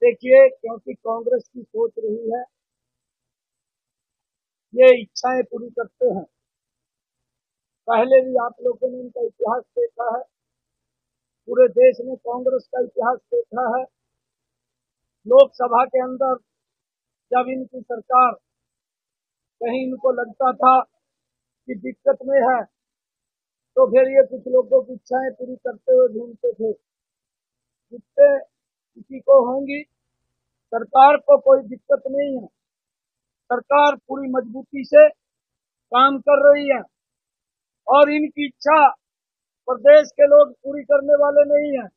देखिए, क्योंकि कांग्रेस की सोच रही है, ये इच्छाएं पूरी करते हैं। पहले भी आप लोगों ने इनका इतिहास देखा है, पूरे देश में कांग्रेस का इतिहास देखा है। लोकसभा के अंदर जब इनकी सरकार, कहीं इनको लगता था कि दिक्कत में है, तो फिर ये कुछ लोगों की इच्छाएं पूरी करते हुए ढूंढते थे। जिससे किसी को होंगी, सरकार को कोई दिक्कत नहीं है। सरकार पूरी मजबूती से काम कर रही है और इनकी इच्छा प्रदेश के लोग पूरी करने वाले नहीं है,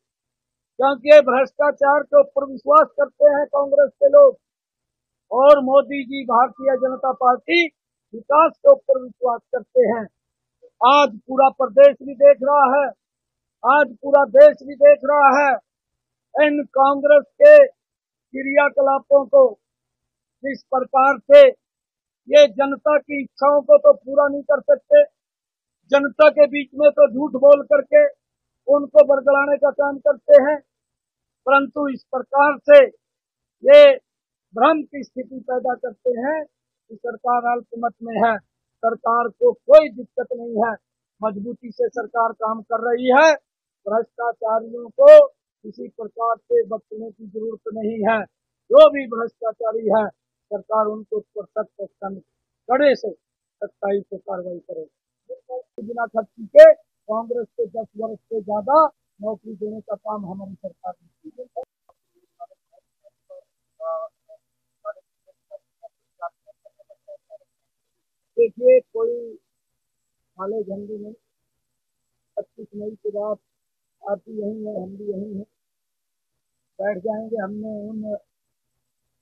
क्योंकि ये भ्रष्टाचार के ऊपर विश्वास करते हैं कांग्रेस के लोग, और मोदी जी भारतीय जनता पार्टी विकास के ऊपर विश्वास करते हैं। आज पूरा प्रदेश भी देख रहा है, आज पूरा देश भी देख रहा है इन कांग्रेस के क्रियाकलापों को। जिस प्रकार से ये जनता की इच्छाओं को तो पूरा नहीं कर सकते, जनता के बीच में तो झूठ बोल करके उनको बरगलाने का काम करते हैं, परंतु इस प्रकार से ये भ्रम की स्थिति पैदा करते हैं कि सरकार अल्पमत में है। सरकार को कोई दिक्कत नहीं है, मजबूती से सरकार काम कर रही है। भ्रष्टाचारियों को किसी प्रकार से बख्शने की जरूरत नहीं है। जो भी भ्रष्टाचारी है, सरकार उनको सख्त कड़े से सख्ताई से कार्रवाई करेगी। बिना खर्ची के कांग्रेस के 10 वर्ष से ज्यादा नौकरी देने का काम हमारी सरकार ने किया। देखिए, कोई काले झंडे में 25 मई के बाद आप भी यही है, हम भी यही है, बैठ जाएंगे। हमने उन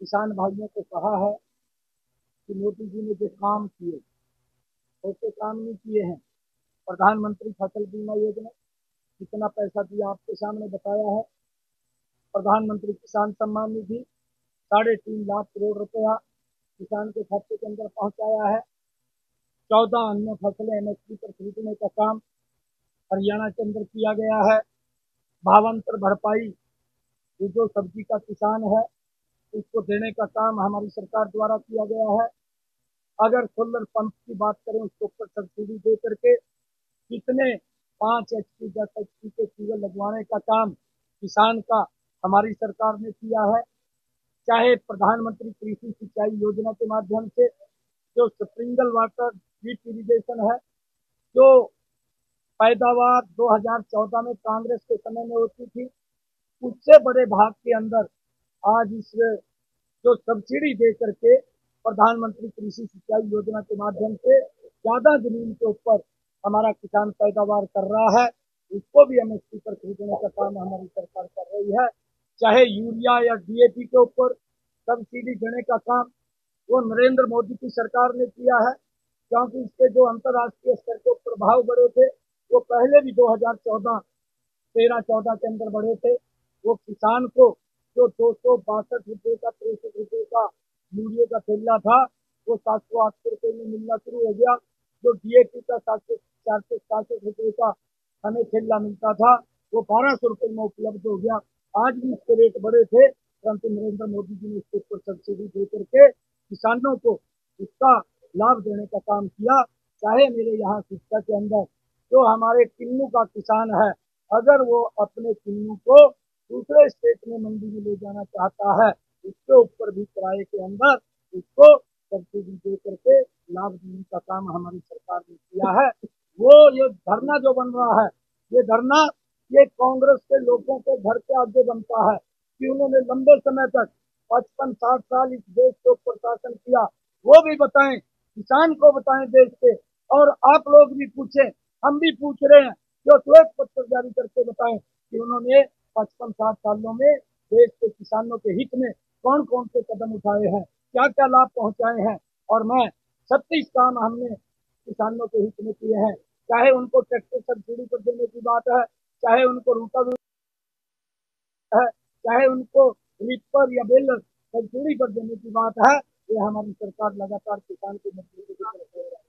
किसान भाइयों को कहा है कि मोदी जी ने जो काम किए ऐसे काम नहीं किए हैं। प्रधानमंत्री फसल बीमा योजना, कितना पैसा दिया आपके सामने बताया है। प्रधानमंत्री किसान सम्मान निधि 3.5 लाख करोड़ रुपया किसान के खाते के अंदर पहुंचाया है। 14 अन्य फसलें एमएसपी पर खरीदने का काम हरियाणा के अंदर किया गया है। भावांतर भरपाई, जो सब्जी का किसान है उसको देने का काम हमारी सरकार द्वारा किया गया है। अगर सोलर पंप की बात करें, उसके ऊपर सब्सिडी दे करके कितने 5 HP 10 HP के ट्यूबवेल लगवाने का काम किसान का हमारी सरकार ने किया है। चाहे प्रधानमंत्री कृषि सिंचाई योजना के माध्यम से जो स्प्रिंगल वाटर ड्रिप इरिगेशन है, जो पैदावार 2014 में कांग्रेस के समय में होती थी, उससे बड़े भाग के अंदर आज इस जो सब्सिडी दे करके प्रधानमंत्री कृषि सिंचाई योजना के माध्यम से ज्यादा जमीन के ऊपर हमारा किसान पैदावार कर रहा है। उसको भी एमएसपी पर खरीदने का काम हमारी सरकार कर रही है। चाहे यूरिया या डीएपी के ऊपर सब्सिडी देने का काम वो नरेंद्र मोदी की सरकार ने किया है, क्योंकि इसके जो अंतर्राष्ट्रीय स्तर के ऊपर भाव बढ़े थे, वो पहले भी 2013-14 के अंदर बढ़े थे। वो किसान को जो 262 रुपये का 63 रुपये का यूरिया का थैला था, वो 700-800 रुपये में मिलना शुरू हो गया। जो डीएपी का 467 रुपये का हमें थैला मिलता था, वो 1200 रुपये में उपलब्ध हो गया। आज भी इसके रेट बढ़े थे, परंतु नरेंद्र मोदी जी ने इसके ऊपर सब्सिडी दे करके किसानों को इसका लाभ देने का काम किया। चाहे मेरे यहाँ शिक्षा के अंदर जो हमारे किन्नू का किसान है, अगर वो अपने किन्नू को दूसरे स्टेट में मंडी में ले जाना चाहता है, उसके ऊपर भी किराए के अंदर उसको सब्सिडी दे करके लाभ देने का काम हमारी सरकार ने किया है। वो ये धरना जो बन रहा है, ये धरना ये कांग्रेस के लोगों के घर के आगे बनता है कि उन्होंने लंबे समय तक 55-60 साल इस देश के ऊपर शासन किया। वो भी बताएं, किसान को बताएं देश के, और आप लोग भी पूछें, हम भी पूछ रहे हैं, जो श्वेत पत्र जारी करके बताएं कि उन्होंने 55-60 सालों में देश के किसानों के हित में कौन कौन से कदम उठाए हैं, क्या क्या लाभ पहुंचाए हैं। और मैं 36 काम हमने किसानों के हित में किए हैं। चाहे उनको ट्रैक्टर सब्सिडी पर देने की बात है, चाहे उनको रोटावेटर है, चाहे उनको रीपर या बेलर सब्सिडी पर देने की बात है, ये हमारी सरकार लगातार किसान की मजबूती की तरफ हो रहा है।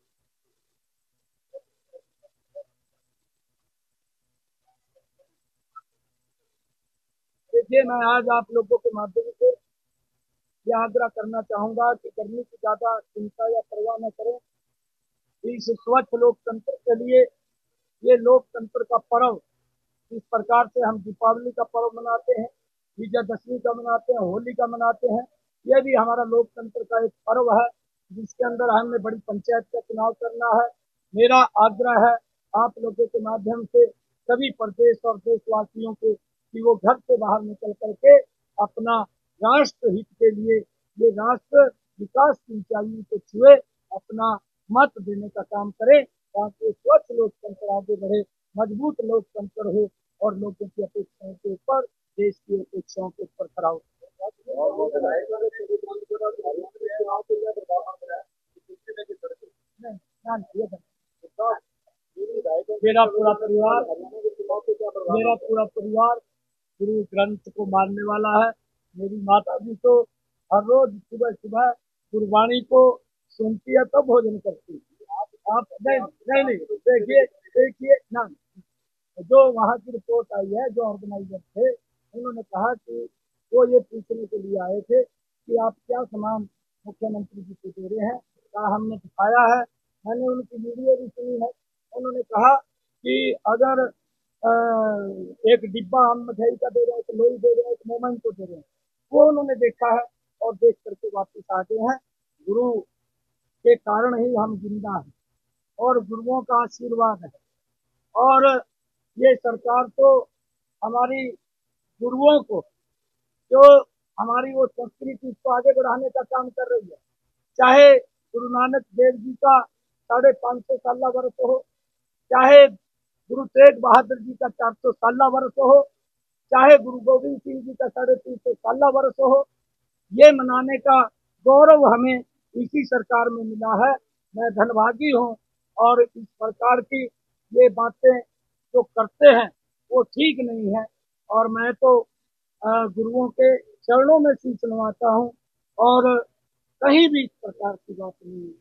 देखिए, मैं आज आप लोगों के माध्यम से ये आग्रह करना चाहूंगा कि गर्मी की ज्यादा चिंता या परवाह न करें। इस स्वच्छ लोकतंत्र के लिए ये लोकतंत्र का पर्व, इस प्रकार से हम दीपावली का पर्व मनाते हैं, विजयदशमी का मनाते हैं, होली का मनाते हैं, ये भी हमारा लोकतंत्र का एक पर्व है जिसके अंदर हमने बड़ी पंचायत का चुनाव करना है। मेरा आग्रह है आप लोगों के माध्यम से सभी प्रदेश और देशवासियों को कि वो घर से बाहर निकल करके अपना राष्ट्र हित के लिए, ये राष्ट्र विकास की ऊंचाइयों को छुए, अपना मत देने का काम करें ताकि स्वच्छ लोकतंत्र आगे बढ़े, मजबूत लोकतंत्र हो और लोगों की अपेक्षाओं के ऊपर, देश की अपेक्षाओं के ऊपर खड़ा हो। मेरा पूरा परिवार मेरा पूरा परिवार गुरु ग्रंथ को मानने वाला है। मेरी माता जी तो हर रोज सुबह सुबह गुरबाणी को सुनती है तो भोजन करती है। आप नहीं नहीं नहीं, देखिए देखिए ना, जो वहाँ की रिपोर्ट आई है, जो ऑर्गेनाइजर थे उन्होंने कहा कि वो ये पूछने के लिए आए थे कि आप क्या सामान मुख्यमंत्री जी को दे रहे हैं। कहा हमने दिखाया है, मैंने उनकी वीडियो भी सुनी है। उन्होंने कहा कि अगर एक डिब्बा हम मिठाई का दे रहे हैं, तो लोई दे रहे हैं, तो मोमेंट को दे रहे हैं, वो उन्होंने देखा है और देख करके वापिस आ गए हैं। गुरु के कारण ही हम जिंदा हैं और गुरुओं का आशीर्वाद है। और ये सरकार तो हमारी गुरुओं को, जो हमारी वो संस्कृति, इसको आगे बढ़ाने का काम कर रही है। चाहे गुरु नानक देव जी का 550 साल वर्ष हो, चाहे गुरु तेग बहादुर जी का 400 साल वर्ष हो, चाहे गुरु गोविंद सिंह जी का 350 साल वर्ष हो, ये मनाने का गौरव हमें इसी सरकार में मिला है। मैं धन्यभागी हूँ और इस सरकार की ये बातें जो करते हैं वो ठीक नहीं है और मैं तो गुरुओं के चरणों में शीश नवाता हूँ और कहीं भी इस प्रकार की बात नहीं है।